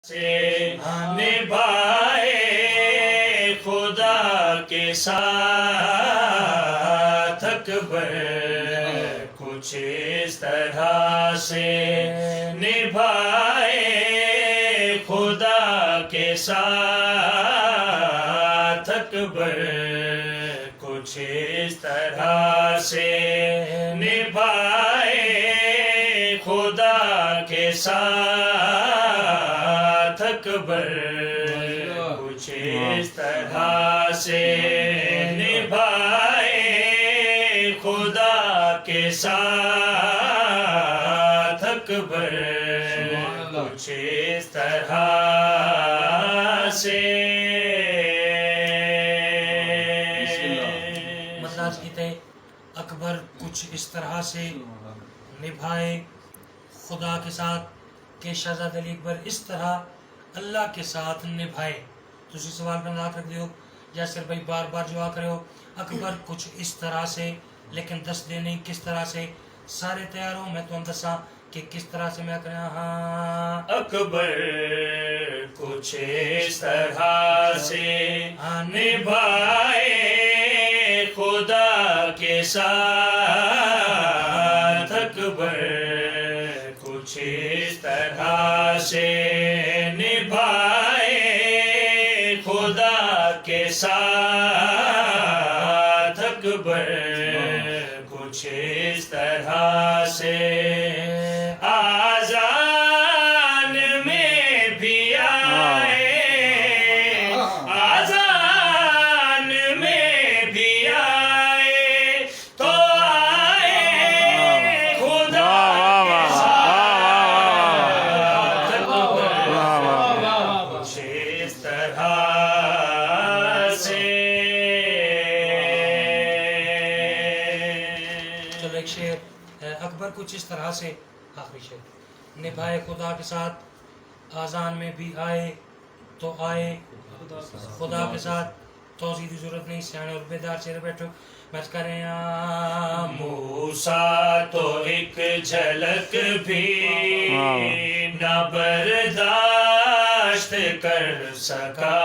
سے نبھائے خدا کے ساتھ اکبر کچھ اس طرح سے نبھائے خدا کے ساتھ اکبر کچھ اس طرح سے نبھائے خدا کے ساتھ اکبر کچھ اس طرح سے نبھائے خدا کے ساتھ اکبر کچھ اس طرح سے مدراج گیتے اکبر کچھ اس طرح سے نبھائے خدا کے ساتھ کہ شہزاد علی اکبر اس طرح اللہ کے ساتھ نبھائے. تسی سوال کا نظر رکھ دیو یا صرف بھائی بار بار جو کرے ہو اکبر کچھ اس طرح سے لیکن دس دے نہیں کس طرح سے. سارے تیار ہو میں تو دساں کہ کس طرح سے میں کریں. ہاں اکبر کچھ اس طرح سے نبھائے خدا کے ساتھ اکبر کچھ اس طرح سے نبھائے خدا کے ساتھ اکبر کچھ اس طرح سے آذان میں بھی آئے آذان میں بھی آئے تو آئے خدا کے ساتھ اکبر کچھ اس طرح سے. چلو ایک شعر اکبر کچھ اس طرح سے آخری شعر. نبھائے خدا کے ساتھ آذان میں بھی آئے تو آئے خدا کے ساتھ. توضیح کی ضرورت نہیں سیانے اور بیدار چہرے بیٹھو بچ کریں. موسیٰ تو ایک جھلک بھی نہ برداشت کر سکا.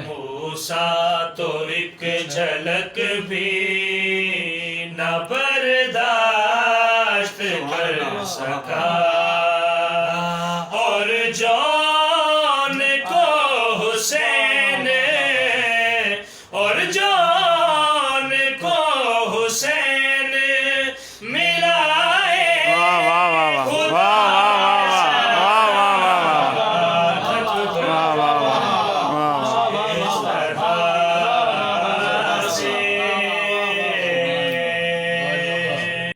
موسیٰ تو ایک جھلک بھی نہ برداشت کر سکا اور جو